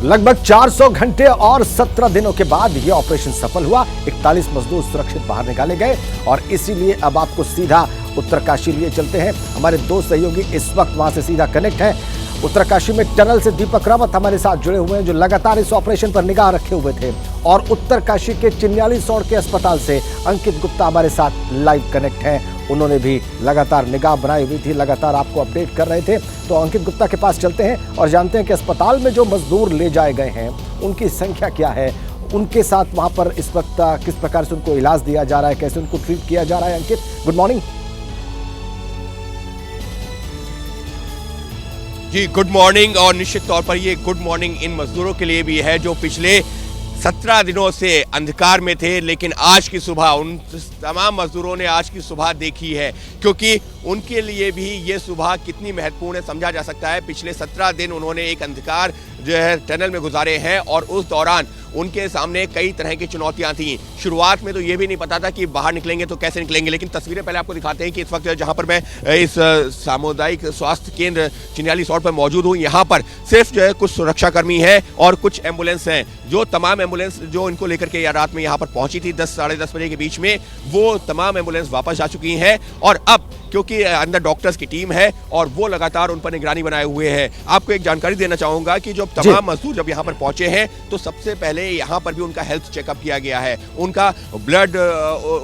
लगभग 400 घंटे और 17 दिनों के बाद यह ऑपरेशन सफल हुआ। 41 मजदूर सुरक्षित बाहर निकाले गए और इसीलिए अब आपको सीधा उत्तरकाशी लिए चलते हैं। हमारे दो सहयोगी इस वक्त वहां से सीधा कनेक्ट हैं। उत्तरकाशी में टनल से दीपक रावत हमारे साथ जुड़े हुए हैं, जो लगातार इस ऑपरेशन पर निगाह रखे हुए थे, और उत्तरकाशी के चिन्यालीसौड़ के अस्पताल से अंकित गुप्ता हमारे साथ लाइव कनेक्ट हैं। उन्होंने भी लगातार निगाह बनाई हुई थी, लगातार आपको अपडेट कर रहे थे। तो अंकित गुप्ता के पास चलते हैं और जानते हैं कि अस्पताल में जो मजदूर ले जाए गए हैं उनकी संख्या क्या है, उनके साथ वहां पर इस वक्त किस प्रकार से उनको इलाज दिया जा रहा है, कैसे उनको ट्रीट किया जा रहा है। अंकित, गुड मॉर्निंग। जी गुड मॉर्निंग। और निश्चित तौर पर ये गुड मॉर्निंग इन मजदूरों के लिए भी है जो पिछले 17 दिनों से अंधकार में थे, लेकिन आज की सुबह उन तमाम मजदूरों ने आज की सुबह देखी है, क्योंकि उनके लिए भी ये सुबह कितनी महत्वपूर्ण है समझा जा सकता है। पिछले 17 दिन उन्होंने एक अंधकार जो है टनल में गुजारे हैं और उस दौरान उनके सामने कई तरह की चुनौतियां थीं। शुरुआत में तो ये भी नहीं पता था कि बाहर निकलेंगे तो कैसे निकलेंगे, लेकिन तस्वीरें पहले आपको दिखाते हैं कि इस वक्त जहां पर मैं इस सामुदायिक स्वास्थ्य केंद्र चिन्यालीसौड़ पर मौजूद हूं, यहां पर सिर्फ जो है कुछ सुरक्षाकर्मी हैं और कुछ एम्बुलेंस हैं। जो तमाम एम्बुलेंस जो इनको लेकर के या रात में यहाँ पर पहुंची थी 10 साढ़े 10 बजे के बीच में, वो तमाम एम्बुलेंस वापस जा चुकी हैं। और अब क्योंकि अंदर डॉक्टर्स की टीम है और वो लगातार उन पर निगरानी बनाए हुए हैं। आपको एक जानकारी देना चाहूंगा कि जो तमाम मजदूर जब यहाँ पर पहुंचे हैं तो सबसे पहले यहाँ पर भी उनका हेल्थ चेकअप किया गया है। उनका ब्लड,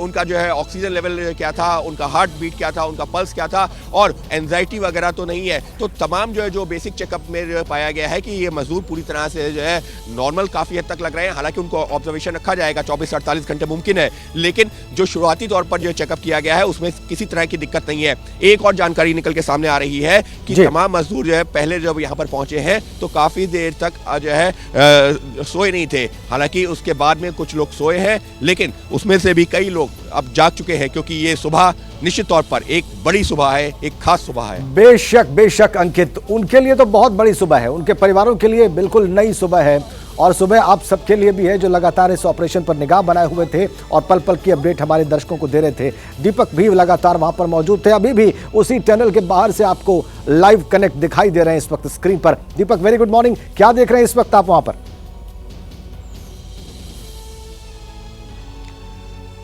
उनका जो है ऑक्सीजन लेवल क्या था, उनका हार्ट बीट क्या था, उनका पल्स क्या था, और एंजाइटी वगैरह तो नहीं है। तो तमाम जो बेसिक चेकअप में जो पाया गया है कि ये मजदूर पूरी तरह से जो है नॉर्मल काफी हद तक लग रहे हैं। हालांकि उनको ऑब्जर्वेशन रखा जाएगा, 24 से 48 घंटे मुमकिन है, लेकिन जो शुरुआती तौर पर जो चेकअप किया गया है उसमें किसी तरह की दिक्कत नहीं है। एक और जानकारी निकल के सामने आ रही है कि तमाम मजदूर जो है पहले जब यहाँ पर पहुंचे हैं तो काफी देर तक जो है सोए नहीं थे। हालांकि उसके बाद में कुछ लोग सोए हैं, लेकिन उसमें से भी कई लोग अब जाग चुके हैं, क्योंकि ये सुबह निश्चित तौर पर एक बड़ी सुबह है, एक खास सुबह है। बेशक बेशक अंकित, उनके लिए तो बहुत बड़ी सुबह है, उनके परिवारों के लिए बिल्कुल नई सुबह है, और सुबह आप सबके लिए भी है जो लगातार इस ऑपरेशन पर निगाह बनाए हुए थे और पल पल की अपडेट हमारे दर्शकों को दे रहे थे। दीपक भी लगातार वहां पर मौजूद थे, अभी भी उसी टनल के बाहर से आपको लाइव कनेक्ट दिखाई दे रहे हैं इस वक्त स्क्रीन पर। दीपक, वेरी गुड मॉर्निंग। क्या देख रहे हैं इस वक्त आप वहां पर?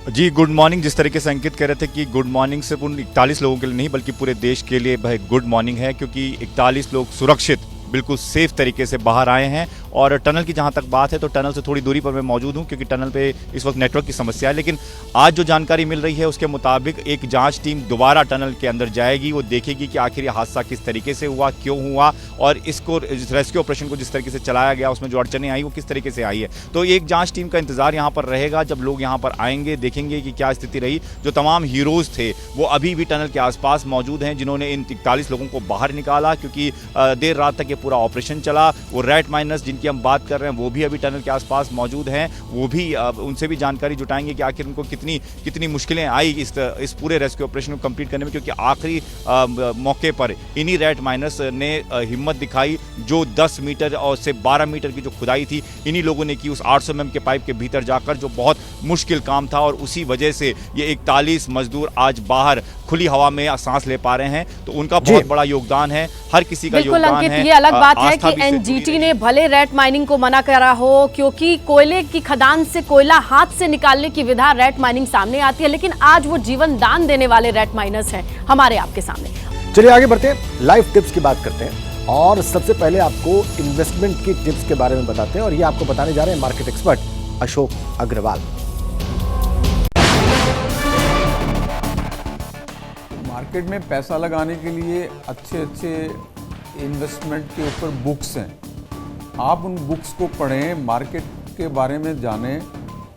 जी गुड मॉर्निंग। जिस तरीके से अंकित कह रहे थे कि गुड मॉर्निंग सिर्फ उन 41 लोगों के लिए नहीं बल्कि पूरे देश के लिए भाई गुड मॉर्निंग है, क्योंकि 41 लोग सुरक्षित बिल्कुल सेफ तरीके से बाहर आए हैं। और टनल की जहां तक बात है तो टनल से थोड़ी दूरी पर मैं मौजूद हूं, क्योंकि टनल पे इस वक्त नेटवर्क की समस्या है। लेकिन आज जो जानकारी मिल रही है उसके मुताबिक एक जांच टीम दोबारा टनल के अंदर जाएगी, वो देखेगी कि आखिर ये हादसा किस तरीके से हुआ, क्यों हुआ, और इसको रेस्क्यू ऑपरेशन को जिस तरीके से चलाया गया उसमें जो अड़चनें आई वो किस तरीके से आई है। तो एक जाँच टीम का इंतजार यहाँ पर रहेगा। जब लोग यहाँ पर आएंगे देखेंगे कि क्या स्थिति रही। जो तमाम हीरोज़ थे वो अभी भी टनल के आसपास मौजूद हैं, जिन्होंने इन 41 लोगों को बाहर निकाला, क्योंकि देर रात तक ये पूरा ऑपरेशन चला। वो रेड माइनर्स जिनकी हम बात कर रहे हैं वो भी अभी टनल के आसपास मौजूद हैं। वो भी उनसे भी जानकारी जुटाएंगे कि आखिर उनको कितनी मुश्किलें आई इस पूरे रेस्क्यू ऑपरेशन को कंप्लीट करने में, क्योंकि आखिरी मौके पर इन्हीं रेड माइनर्स ने हिम्मत दिखाई। जो 10 मीटर और से 12 मीटर की जो खुदाई थी इन्हीं लोगों ने की उस 800 mm के पाइप के भीतर जाकर, जो बहुत मुश्किल काम था, और उसी वजह से ये 41 मजदूर आज बाहर खुली हवा में सांस ले पा रहे हैं। तो उनका बहुत बड़ा योगदान है, हर किसी का योगदान है। ये अलग बात है कि एनजीटी ने भले रेट माइनिंग को मना करा हो, क्योंकि कोयले की खदान से कोयला हाथ से निकालने की विधा रेट माइनिंग सामने आती है, लेकिन आज वो जीवन दान देने वाले रेट माइनर्स हैं हमारे आपके सामने। चलिए आगे बढ़ते हैं, लाइव टिप्स की बात करते हैं, और सबसे पहले आपको इन्वेस्टमेंट की टिप्स के बारे में बताते हैं, और ये आपको बताने जा रहे हैं market expert Ashok Agarwal. Market में पैसा लगाने के लिए अच्छे इन्वेस्टमेंट के ऊपर बुक्स हैं। आप उन बुक्स को पढ़ें, मार्केट के बारे में जानें,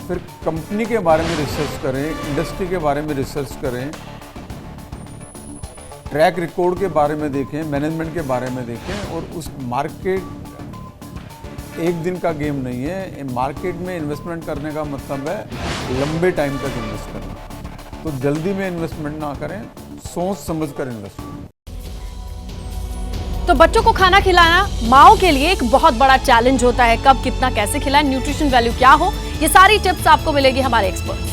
फिर कंपनी के बारे में रिसर्च करें, इंडस्ट्री के बारे में रिसर्च करें, ट्रैक रिकॉर्ड के बारे में देखें, मैनेजमेंट के बारे में देखें। और उस मार्केट एक दिन का गेम नहीं है। मार्केट में इन्वेस्टमेंट करने का मतलब है लंबे टाइम तक इन्वेस्ट करना। तो जल्दी में इन्वेस्टमेंट ना करें, सोच समझ कर इन्वेस्ट करें। तो बच्चों को खाना खिलाना माओ के लिए एक बहुत बड़ा चैलेंज होता है। कब, कितना, कैसे खिलाएं, न्यूट्रिशन वैल्यू क्या हो, ये सारी टिप्स आपको मिलेगी हमारे एक्सपर्ट।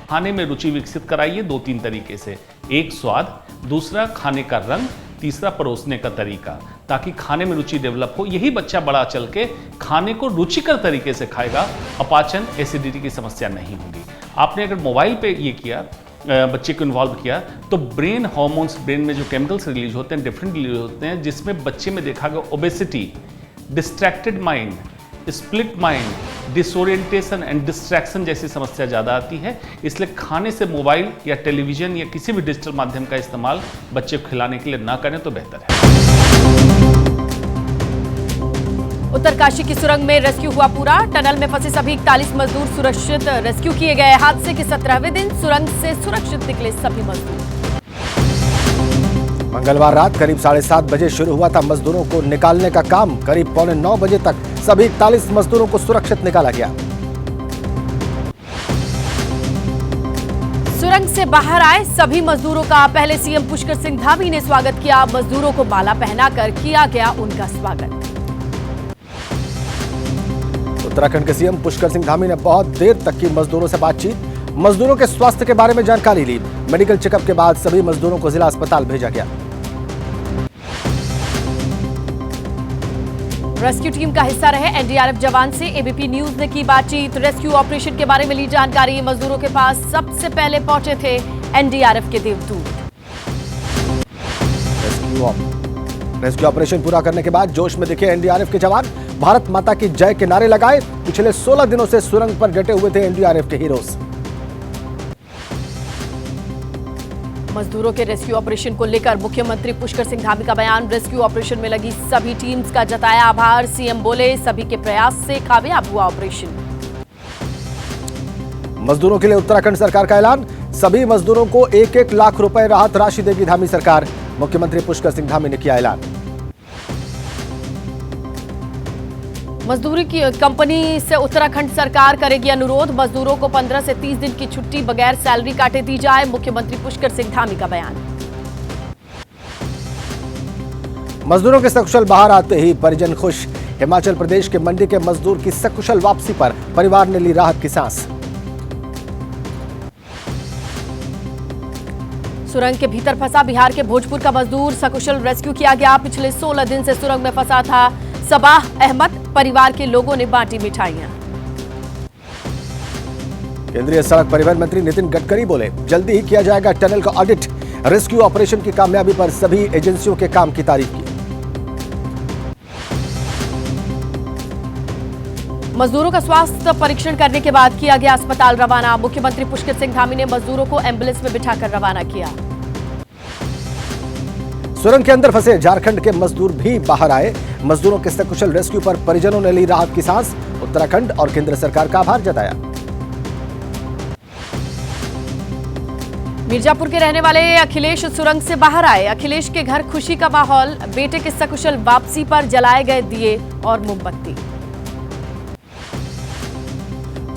खाने में रुचि विकसित कराइए 2-3 तरीके से। एक, स्वाद, दूसरा खाने का रंग, तीसरा परोसने का तरीका, ताकि खाने में रुचि डेवलप हो। यही बच्चा बड़ा चल के खाने को रुचिकर तरीके से खाएगा, अपाचन एसिडिटी की समस्या नहीं होगी। आपने अगर मोबाइल पे ये किया, बच्चे को इन्वॉल्व किया, तो ब्रेन हार्मोन्स, ब्रेन में जो केमिकल्स रिलीज होते हैं डिफरेंट रिलीज होते हैं, जिसमें बच्चे में देखा गया obesity, distracted mind, split mind, disorientation and distraction जैसी समस्या ज़्यादा आती है। इसलिए खाने से मोबाइल या टेलीविज़न या किसी भी डिजिटल माध्यम का इस्तेमाल बच्चे को खिलाने के लिए ना करें तो बेहतर है। उत्तरकाशी की सुरंग में रेस्क्यू हुआ पूरा। टनल में फंसे सभी 41 मजदूर सुरक्षित रेस्क्यू किए गए। हादसे के 17वें दिन सुरंग से सुरक्षित निकले सभी मजदूर। मंगलवार रात करीब 7:30 बजे शुरू हुआ था मजदूरों को निकालने का काम। करीब 8:45 बजे तक सभी 41 मजदूरों को सुरक्षित निकाला गया। सुरंग से बाहर आए सभी मजदूरों का पहले सीएम पुष्कर सिंह धामी ने स्वागत किया। मजदूरों को माला पहनाकर किया गया उनका स्वागत। उत्तराखंड के सीएम पुष्कर सिंह धामी ने बहुत देर तक की मजदूरों से बातचीत, मजदूरों के स्वास्थ्य के बारे में जानकारी ली। मेडिकल चेकअप के बाद सभी मजदूरों को जिला अस्पताल भेजा गया। रेस्क्यू टीम का हिस्सा रहे एनडीआरएफ जवान से एबीपी न्यूज ने की बातचीत। रेस्क्यू ऑपरेशन के बारे में ली जानकारी। मजदूरों के पास सबसे पहले पहुंचे थे एनडीआरएफ के देवदूत। रेस्क्यू ऑपरेशन पूरा करने के बाद जोश में दिखे एनडीआरएफ के जवान। भारत माता की जय के नारे लगाए। पिछले 16 दिनों से सुरंग पर डटे हुए थे एनडीआरएफ के हीरोज। मजदूरों के रेस्क्यू ऑपरेशन को लेकर मुख्यमंत्री पुष्कर सिंह धामी का बयान। रेस्क्यू ऑपरेशन में लगी सभी टीम्स का जताया आभार। सीएम बोले सभी के प्रयास से कामयाब हुआ ऑपरेशन। मजदूरों के लिए उत्तराखंड सरकार का ऐलान। सभी मजदूरों को 1-1 लाख रुपए राहत राशि देगी धामी सरकार। मुख्यमंत्री पुष्कर सिंह धामी ने किया ऐलान। मजदूरी की कंपनी से उत्तराखंड सरकार करेगी अनुरोध। मजदूरों को 15 से 30 दिन की छुट्टी बगैर सैलरी काटे दी जाए। मुख्यमंत्री पुष्कर सिंह धामी का बयान। मजदूरों के सकुशल बाहर आते ही परिजन खुश। हिमाचल प्रदेश के मंडी के मजदूर की सकुशल वापसी पर परिवार ने ली राहत की सांस। सुरंग के भीतर फंसा बिहार के भोजपुर का मजदूर सकुशल रेस्क्यू किया गया। पिछले 16 दिन से सुरंग में फंसा था सबाह अहमद। परिवार के लोगों ने बांटी मिठाइयां। केंद्रीय सड़क परिवहन मंत्री नितिन गडकरी बोले जल्दी ही किया जाएगा टनल का ऑडिट। रेस्क्यू ऑपरेशन की कामयाबी पर सभी एजेंसियों के काम की तारीफ की। मजदूरों का स्वास्थ्य परीक्षण करने के बाद किया गया अस्पताल रवाना। मुख्यमंत्री पुष्कर सिंह धामी ने मजदूरों को एम्बुलेंस में बिठाकर रवाना किया। सुरंग के अंदर फंसे झारखंड के मजदूर भी बाहर आए। मजदूरों के सकुशल रेस्क्यू पर परिजनों ने ली राहत की सांस। उत्तराखंड और केंद्र सरकार का आभार जताया। मिर्जापुर के रहने वाले अखिलेश सुरंग से बाहर आए। अखिलेश के घर खुशी का माहौल। बेटे के सकुशल वापसी पर जलाए गए दिए और मोमबत्ती।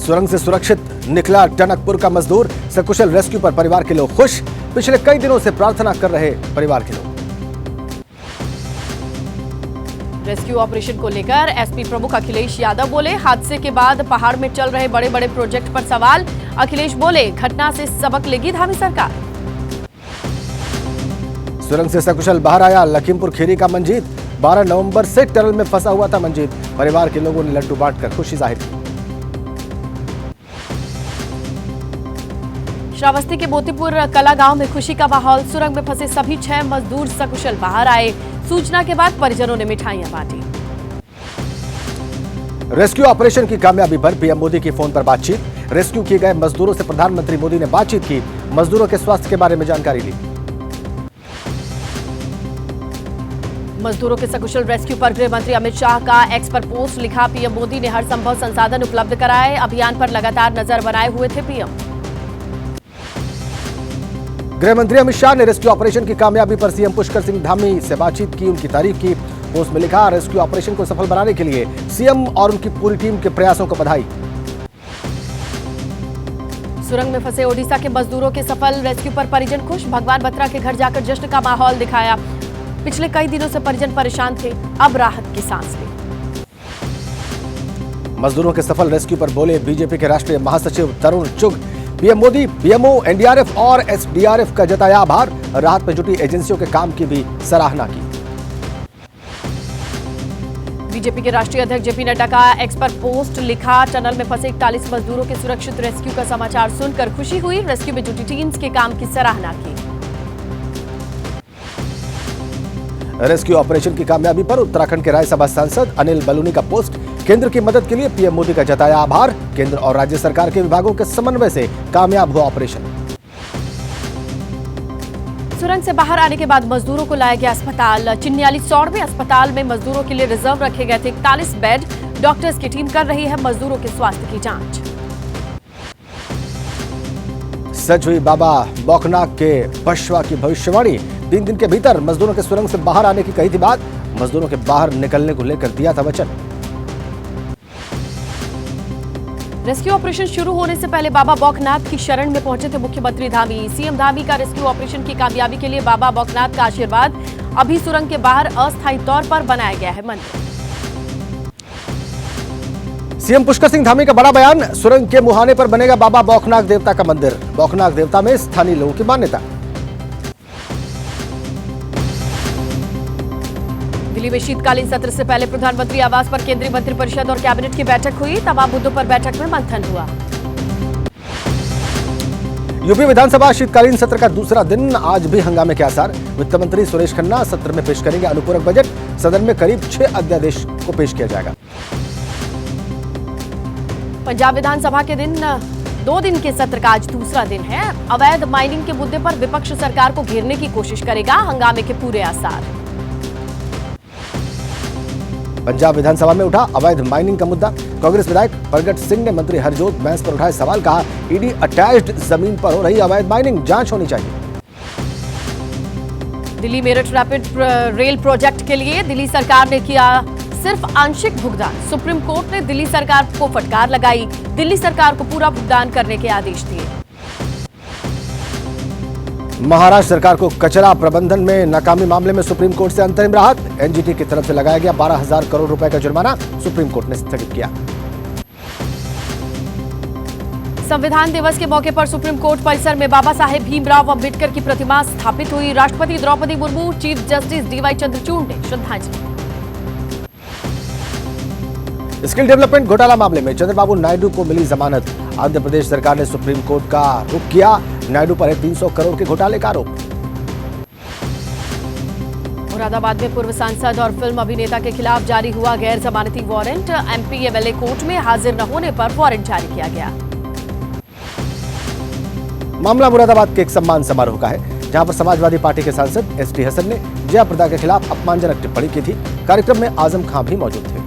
सुरंग से सुरक्षित निकला टनकपुर का मजदूर। सकुशल रेस्क्यू पर परिवार के लोग खुश। पिछले कई दिनों से प्रार्थना कर रहे परिवार के लोग। रेस्क्यू ऑपरेशन को लेकर एसपी प्रमुख अखिलेश यादव बोले हादसे के बाद पहाड़ में चल रहे बड़े बड़े प्रोजेक्ट पर सवाल। अखिलेश बोले घटना से सबक लेगी धामी सरकार। सुरंग से सकुशल बाहर आया लखीमपुर खीरी का मंजीत। 12 नवंबर से टनल में फंसा हुआ था मंजीत। परिवार के लोगों ने लड्डू बांटकर खुशी जाहिर की। श्रावस्ती के मोतीपुर कला गांव में खुशी का माहौल। सुरंग में फंसे सभी 6 मजदूर सकुशल बाहर आए। सूचना के बाद परिजनों ने मिठाइयां बांटी। रेस्क्यू ऑपरेशन की कामयाबी पर पीएम मोदी की फोन पर बातचीत। रेस्क्यू किए गए मजदूरों से प्रधानमंत्री मोदी ने बातचीत की। मजदूरों के स्वास्थ्य के बारे में जानकारी ली। मजदूरों के सकुशल रेस्क्यू पर गृह मंत्री अमित शाह का एक्स पर पोस्ट लिखा। पीएम मोदी ने हर संभव संसाधन उपलब्ध कराए। अभियान पर लगातार नजर बनाए हुए थे पीएम। गृह मंत्री अमित शाह ने रेस्क्यू ऑपरेशन की कामयाबी पर सीएम पुष्कर सिंह धामी से बातचीत की, उनकी तारीफ की। पोस्ट में लिखा रेस्क्यू ऑपरेशन को सफल बनाने के लिए सीएम और उनकी पूरी टीम के प्रयासों को बधाई। सुरंग में फंसे ओडिशा के मजदूरों के सफल रेस्क्यू पर परिजन खुश। भगवान बत्रा के घर जाकर जश्न का माहौल दिखाया। पिछले कई दिनों से परिजन परेशान थे, अब राहत की सांस ली। मजदूरों के सफल रेस्क्यू पर बोले बीजेपी के राष्ट्रीय महासचिव तरुण चुग। पीएम मोदी पीएमओ, एनडीआरएफ और एसडीआरएफ का जताया आभार। राहत में जुटी एजेंसियों के काम की भी सराहना की। बीजेपी के राष्ट्रीय अध्यक्ष जेपी नड्डा का एक्स पर पोस्ट लिखा, टनल में फंसे 41 मजदूरों के सुरक्षित रेस्क्यू का समाचार सुनकर खुशी हुई। रेस्क्यू में जुटी टीम्स के काम की सराहना की। रेस्क्यू ऑपरेशन की कामयाबी पर उत्तराखंड के राज्यसभा सांसद अनिल बलूनी का पोस्ट, केंद्र की मदद के लिए पीएम मोदी का जताया आभार। केंद्र और राज्य सरकार के विभागों के समन्वय से कामयाब हुआ ऑपरेशन। सुरंग से बाहर आने के बाद मजदूरों को लाया गया अस्पताल। चिन्याली सौड़ में अस्पताल में मजदूरों के लिए रिजर्व रखे गए थे 41 बेड। डॉक्टर्स की टीम कर रही है मजदूरों के स्वास्थ्य की जांच। सच हुई बाबा बौखनाक के पशवा की भविष्यवाणी। 3 दिन के भीतर मजदूरों के सुरंग से बाहर आने की कही थी बात। मजदूरों के बाहर निकलने को लेकर दिया था वचन। रेस्क्यू ऑपरेशन शुरू होने से पहले बाबा बौखनाथ की शरण में पहुंचे थे मुख्यमंत्री धामी। सीएम धामी का रेस्क्यू ऑपरेशन की कामयाबी के लिए बाबा बौखनाथ का आशीर्वाद। अभी सुरंग के बाहर अस्थायी तौर पर बनाया गया है मंदिर। सीएम पुष्कर सिंह धामी का बड़ा बयान, सुरंग के मुहाने पर बनेगा बाबा बौखनाक देवता का मंदिर। बौखनाक देवता में स्थानीय लोगों की मान्यता। दिल्ली में शीतकालीन सत्र से पहले प्रधानमंत्री आवास पर केंद्रीय मंत्रिपरिषद और कैबिनेट की बैठक हुई। तमाम मुद्दों पर बैठक में मंथन हुआ। यूपी विधानसभा शीतकालीन सत्र का दूसरा दिन आज भी हंगामे के आसार। वित्त मंत्री सुरेश खन्ना सत्र में पेश करेंगे अनुपूरक बजट। सदन में करीब 6 अध्यादेश को पेश किया जाएगा। पंजाब विधानसभा के 2 दिन के सत्र का आज दूसरा दिन है। अवैध माइनिंग के मुद्दे पर विपक्ष सरकार को घेरने की कोशिश करेगा। हंगामे के पूरे आसार। पंजाब विधानसभा में उठा अवैध माइनिंग का मुद्दा। कांग्रेस विधायक प्रगट सिंह ने मंत्री हरजोत बैंस पर उठाए सवाल, कहा ईडी अटैच्ड जमीन पर हो रही अवैध माइनिंग जांच होनी चाहिए। Delhi Meerut rapid rail project के लिए दिल्ली सरकार ने किया सिर्फ आंशिक भुगतान। सुप्रीम कोर्ट ने दिल्ली सरकार को फटकार लगाई। दिल्ली सरकार को पूरा भुगतान करने के आदेश दिए। महाराष्ट्र सरकार को कचरा प्रबंधन में नाकामी मामले में सुप्रीम कोर्ट से अंतरिम राहत। एनजीटी की तरफ से लगाया गया 12,000 करोड़ रुपए का जुर्माना सुप्रीम कोर्ट ने स्थगित किया। संविधान दिवस के मौके पर सुप्रीम कोर्ट परिसर में बाबा साहेब भीमराव अंबेडकर की प्रतिमा स्थापित हुई। राष्ट्रपति Droupadi Murmu, chief justice D Y Chandrachud ने श्रद्धांजलि। स्किल डेवलपमेंट घोटाला मामले में चंद्रबाबू नायडू को मिली जमानत। आंध्र प्रदेश सरकार ने सुप्रीम कोर्ट का रुख किया। नायडू पर है 300 करोड़ के घोटाले का आरोप। मुरादाबाद में पूर्व सांसद और फिल्म अभिनेता के खिलाफ जारी हुआ गैर जमानती वारंट। एमपी एमएलए कोर्ट में हाजिर न होने पर वारंट जारी किया गया। मामला मुरादाबाद के एक सम्मान समारोह का है, जहां पर समाजवादी पार्टी के सांसद एसटी हसन ने जया प्रदा के खिलाफ अपमानजनक टिप्पणी की थी। कार्यक्रम में आजम खां भी मौजूद थे।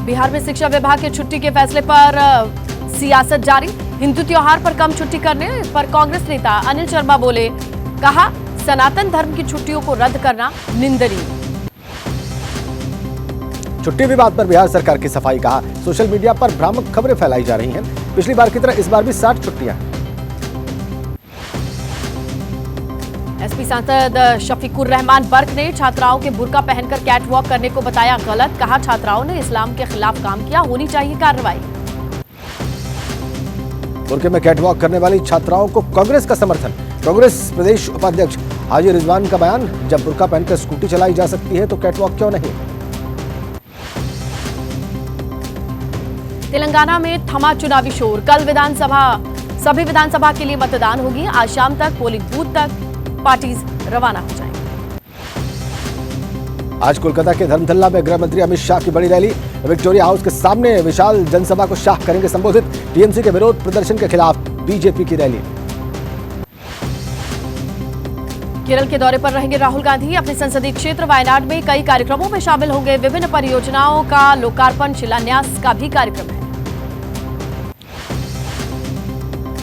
बिहार में शिक्षा विभाग के छुट्टी के फैसले पर सियासत जारी। हिंदू त्योहार पर कम छुट्टी करने पर कांग्रेस नेता अनिल शर्मा बोले, कहा सनातन धर्म की छुट्टियों को रद्द करना निंदनीय। छुट्टी विवाद पर बिहार सरकार की सफाई, कहा सोशल मीडिया पर भ्रामक खबरें फैलाई जा रही हैं। पिछली बार की तरह इस बार भी 60 छुट्टियां हैं। एसपी सांसद शफीकुर रहमान बर्क ने छात्राओं के बुर्का पहनकर कैट वॉक करने को बताया गलत। कहा छात्राओं ने इस्लाम के खिलाफ काम किया, होनी चाहिए कार्रवाई। बुर्के में कैट वॉक करने वाली छात्राओं को कांग्रेस का समर्थन। कांग्रेस प्रदेश उपाध्यक्ष हाजी रिजवान का बयान, जब बुर्का पहनकर स्कूटी चलाई जा सकती है तो कैट वॉक क्यों नहीं। तेलंगाना में थमा चुनावी शोर। कल सभी विधानसभा के लिए मतदान होगी। आज शाम तक पोलिंग बूथ तक पार्टीज रवाना हो जाएंगे। आज कोलकाता के धर्मतल्ला में गृह मंत्री अमित शाह की बड़ी रैली। विक्टोरिया हाउस के सामने विशाल जनसभा को शाह करेंगे संबोधित। टीएमसी के विरोध प्रदर्शन के खिलाफ बीजेपी की रैली। केरल के दौरे पर रहेंगे राहुल गांधी। अपने संसदीय क्षेत्र वायनाड में कई कार्यक्रमों में शामिल होंगे। विभिन्न परियोजनाओं का लोकार्पण शिलान्यास का भी कार्यक्रम है।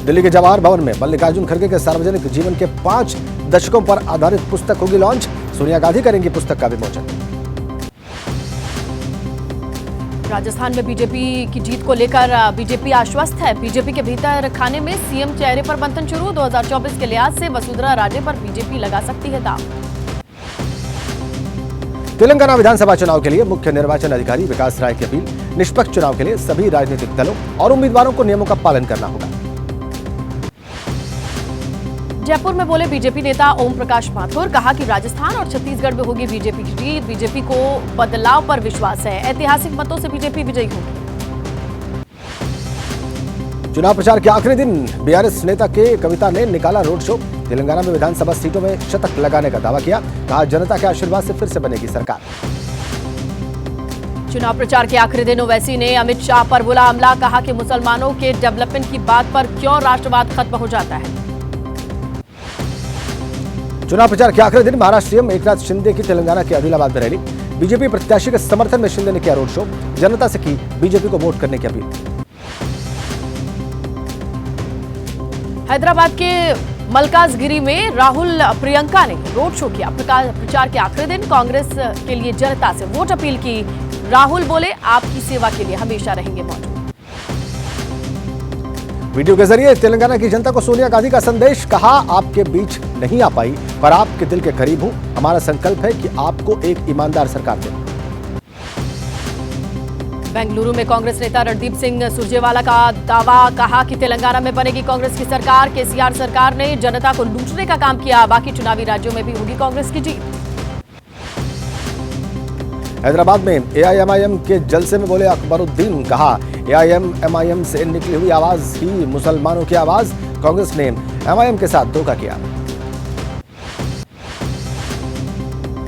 दिल्ली के जवाहर भवन में मल्लिकार्जुन खड़गे के सार्वजनिक जीवन के 5 दशकों पर आधारित पुस्तक होगी लॉन्च। सोनिया गांधी करेंगी पुस्तक का विमोचन। राजस्थान में बीजेपी की जीत को लेकर बीजेपी आश्वस्त है। बीजेपी के भीतर खाने में सीएम चेहरे पर मंथन शुरू। 2024 के लिहाज से वसुंधरा राजे पर बीजेपी लगा सकती है दांव। तेलंगाना विधानसभा चुनाव के लिए मुख्य निर्वाचन अधिकारी विकास राय की अपील। निष्पक्ष चुनाव के लिए सभी राजनीतिक दलों और उम्मीदवारों को नियमों का पालन करना होगा। जयपुर में बोले बीजेपी नेता ओम प्रकाश माथुर, कहा कि राजस्थान और छत्तीसगढ़ में होगी बीजेपी की जीत। बीजेपी को बदलाव पर विश्वास है, ऐतिहासिक मतों से बीजेपी विजयी होगी। चुनाव प्रचार के आखिरी दिन बीआरएस नेता के कविता ने निकाला रोड शो। तेलंगाना में विधानसभा सीटों में शतक लगाने का दावा किया, कहा जनता के आशीर्वाद से फिर से बनेगी सरकार। चुनाव प्रचार के आखिरी दिन ओवैसी ने अमित शाह पर बोला हमला, कहा कि मुसलमानों के डेवलपमेंट की बात पर क्यों राष्ट्रवाद खत्म हो जाता है। चुनाव प्रचार के आखिरी दिन महाराष्ट्र सीएम एकनाथ शिंदे की तेलंगाना के आदिलाबाद में रैली। बीजेपी प्रत्याशी के समर्थन में शिंदे ने किया रोड शो, जनता से की बीजेपी को वोट करने की अपील। हैदराबाद के मलकाजगिरी में राहुल प्रियंका ने रोड शो किया। प्रचार के आखिरी दिन कांग्रेस के लिए जनता से वोट अपील की। राहुल बोले आपकी सेवा के लिए हमेशा रहेंगे मौजूद। वीडियो के जरिए तेलंगाना की जनता को सोनिया गांधी का संदेश, कहा आपके बीच नहीं आ पाई पर आपके दिल के करीब हूं। हमारा संकल्प है कि आपको एक ईमानदार सरकार दें। बेंगलुरु में कांग्रेस नेता रणदीप सिंह सुरजेवाला का दावा, कहा कि तेलंगाना में बनेगी कांग्रेस की सरकार। केसीआर सरकार ने जनता को लूटने का काम किया, बाकी चुनावी राज्यों में भी होगी कांग्रेस की जीत। हैदराबाद में एआईएमआईएम के जलसे में बोले अकबरुद्दीन, कहा एआईएमआईएम से निकली हुई आवाज ही मुसलमानों की आवाज। कांग्रेस ने एमआईएम के साथ धोखा किया।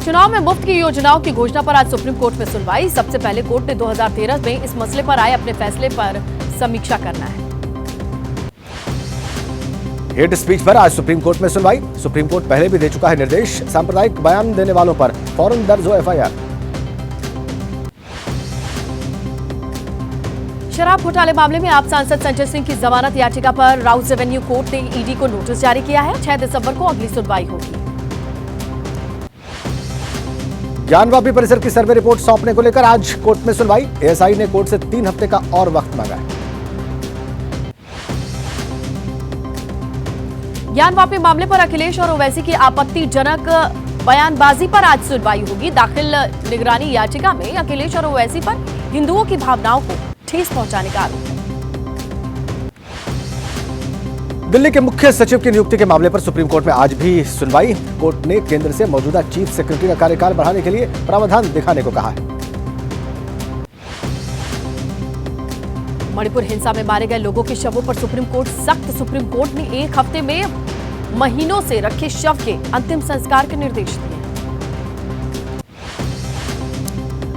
चुनाव में मुफ्त की योजनाओं की घोषणा पर आज सुप्रीम कोर्ट में सुनवाई। सबसे पहले कोर्ट ने 2013 में इस मसले पर आए अपने फैसले पर समीक्षा करना है। हेट स्पीच पर आज सुप्रीम कोर्ट में सुनवाई। सुप्रीम कोर्ट पहले भी दे चुका है निर्देश, सांप्रदायिक बयान देने वालों पर फौरन दर्ज हो एफआईआर। शराब घोटाले मामले में आप सांसद संजय सिंह की जमानत याचिका पर राउस एवेन्यू कोर्ट ने ईडी को नोटिस जारी किया है। 6 दिसंबर को अगली सुनवाई होगी। ज्ञानवापी परिसर की सर्वे रिपोर्ट सौंपने को लेकर आज कोर्ट में सुनवाई। एएसआई ने कोर्ट से 3 हफ्ते का और वक्त मांगा है। ज्ञानवापी मामले पर अखिलेश और ओवैसी की आपत्तिजनक बयानबाजी पर आज सुनवाई होगी। दाखिल निगरानी याचिका में अखिलेश और ओवैसी पर हिंदुओं की भावनाओं को ठेस पहुंचाने का आरोप है। दिल्ली के मुख्य सचिव की नियुक्ति के मामले पर सुप्रीम कोर्ट में आज भी सुनवाई। कोर्ट ने केंद्र से मौजूदा चीफ सेक्रेटरी का कार्यकाल बढ़ाने के लिए प्रावधान दिखाने को कहा है। मणिपुर हिंसा में मारे गए लोगों के शवों पर सुप्रीम कोर्ट सख्त। सुप्रीम कोर्ट ने 1 हफ्ते में महीनों से रखे शव के अंतिम संस्कार के निर्देश दिए।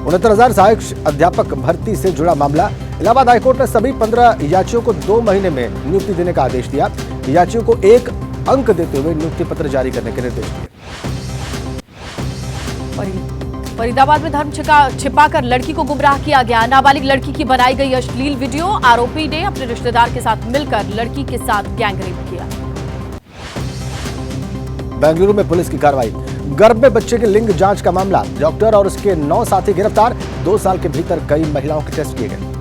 69,000 सहायक अध्यापक भर्ती से जुड़ा मामला। इलाहाबाद हाईकोर्ट ने सभी 15 याचियों को 2 महीने में नियुक्ति देने का आदेश दिया। याचियों को 1 अंक देते हुए नियुक्ति पत्र जारी करने के निर्देश दिए। फरीदाबाद में धर्म छिपाकर लड़की को गुमराह किया गया। नाबालिग लड़की की बनाई गई अश्लील वीडियो। आरोपी ने अपने रिश्तेदार के साथ मिलकर लड़की के साथ गैंगरेप किया। बेंगलुरु में पुलिस की कार्रवाई। गर्भ में बच्चे के लिंग जांच का मामला। डॉक्टर और उसके 9 साथी गिरफ्तार। 2 साल के भीतर कई महिलाओं के टेस्ट किए गए।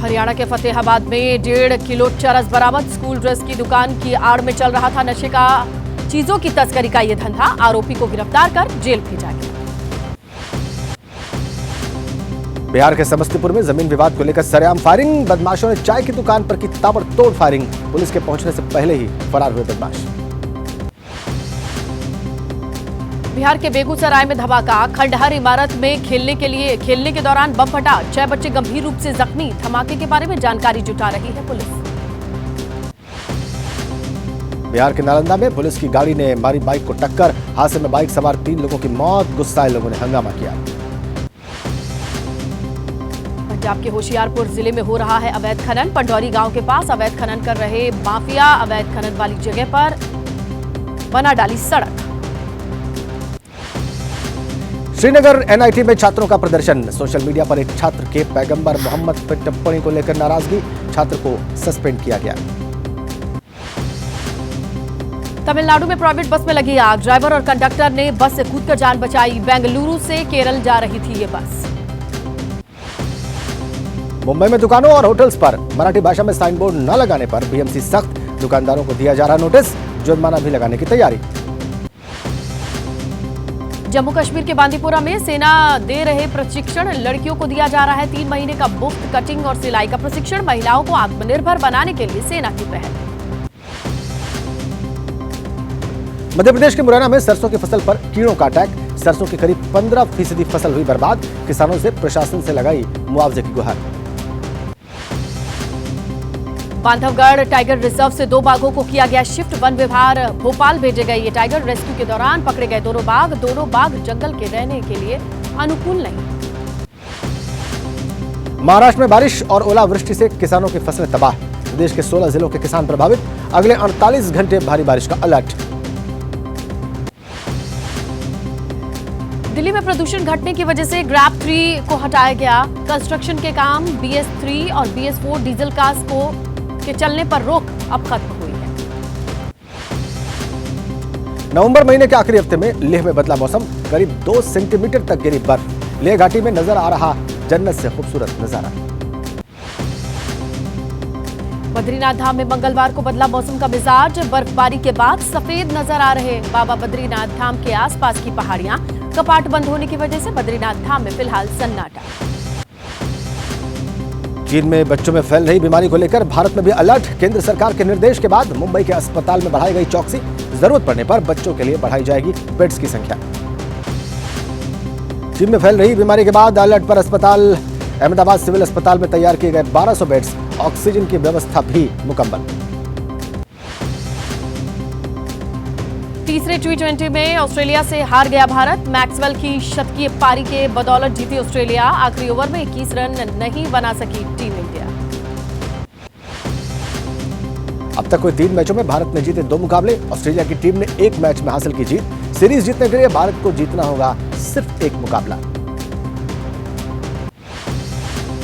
हरियाणा के फतेहाबाद में 1.5 किलो चरस बरामद। स्कूल ड्रेस की दुकान की आड़ में चल रहा था नशे का चीजों की तस्करी का यह धंधा। आरोपी को गिरफ्तार कर जेल भेजा गया। बिहार के समस्तीपुर में जमीन विवाद को लेकर सरेआम फायरिंग। बदमाशों ने चाय की दुकान पर की ताबड़तोड़ फायरिंग। पुलिस के पहुंचने से पहले ही फरार हुए बदमाश। बिहार के बेगूसराय में धमाका। खंडहर इमारत में खेलने के दौरान बम फटा। 6 बच्चे गंभीर रूप से जख्मी। धमाके के बारे में जानकारी जुटा रही है पुलिस। बिहार के नालंदा में पुलिस की गाड़ी ने मारी बाइक को टक्कर। हादसे में बाइक सवार 3 लोगों की मौत। गुस्साए लोगों ने हंगामा किया। पंजाब के होशियारपुर जिले में हो रहा है अवैध खनन। पंडौरी गांव के पास अवैध खनन कर रहे माफिया अवैध खनन वाली जगह पर बना डाली सड़क। श्रीनगर एनआईटी में छात्रों का प्रदर्शन। सोशल मीडिया पर एक छात्र के पैगंबर मोहम्मद पर टिप्पणी को लेकर नाराजगी। छात्र को सस्पेंड किया गया। तमिलनाडु में प्राइवेट बस में लगी आग। ड्राइवर और कंडक्टर ने बस से कूदकर जान बचाई। बेंगलुरु से केरल जा रही थी ये बस। मुंबई में दुकानों और होटल्स पर मराठी भाषा में साइन बोर्ड न लगाने पर बीएमसी सख्त। दुकानदारों को दिया जा रहा नोटिस। जुर्माना भी लगाने की तैयारी। जम्मू कश्मीर के बांदीपुरा में सेना दे रहे प्रशिक्षण। लड़कियों को दिया जा रहा है 3 महीने का मुफ्त कटिंग और सिलाई का प्रशिक्षण। महिलाओं को आत्मनिर्भर बनाने के लिए सेना की पहल। मध्य प्रदेश के मुरैना में सरसों की फसल पर कीड़ों का अटैक। सरसों की करीब 15% फसल हुई बर्बाद। किसानों से प्रशासन से लगाई मुआवजे की गुहार। बांधवगढ़ टाइगर रिजर्व से 2 बाघों को किया गया शिफ्ट। वन विभाग भोपाल भेजे गए ये टाइगर। रेस्क्यू के दौरान पकड़े गए दोनों बाघ जंगल के रहने के लिए अनुकूल नहीं। महाराष्ट्र में बारिश और ओलावृष्टि से किसानों की फसलें तबाह। प्रदेश के 16 जिलों के किसान प्रभावित। अगले 48 घंटे भारी बारिश का अलर्ट। दिल्ली में प्रदूषण घटने की वजह से ग्रैब 3 को हटाया गया। कंस्ट्रक्शन के काम BS3 और BS4 डीजल कार्स के चलने पर रोक अब खत्म हुई है। नवंबर महीने के आखिरी हफ्ते में लेह में बदला मौसम। करीब 2 सेंटीमीटर तक गिरी बर्फ। लेह घाटी में नजर आ रहा जन्नत से खूबसूरत नजारा। बद्रीनाथ धाम में मंगलवार को बदला मौसम का मिजाज। बर्फबारी के बाद सफेद नजर आ रहे बाबा बद्रीनाथ धाम के आसपास की पहाड़ियां। कपाट बंद होने की वजह से बद्रीनाथ धाम में फिलहाल सन्नाटा। चीन में बच्चों में फैल रही बीमारी को लेकर भारत में भी अलर्ट। केंद्र सरकार के निर्देश के बाद मुंबई के अस्पताल में बढ़ाई गई चौकसी। जरूरत पड़ने पर बच्चों के लिए बढ़ाई जाएगी बेड्स की संख्या। चीन में फैल रही बीमारी के बाद अलर्ट पर अस्पताल। अहमदाबाद सिविल अस्पताल में तैयार किए गए 1200 बेड्स। ऑक्सीजन की व्यवस्था भी मुकम्मल। तीसरे T20 में ऑस्ट्रेलिया से हार गया भारत। मैक्सवेल की शतकीय पारी के बदौलत जीती ऑस्ट्रेलिया। आखिरी ओवर में 21 रन नहीं बना सकी टीम इंडिया। अब तक हुए 3 मैचों में भारत ने जीते 2 मुकाबले। ऑस्ट्रेलिया की टीम ने 1 मैच में हासिल की जीत। सीरीज जीतने के लिए भारत को जीतना होगा सिर्फ 1 मुकाबला।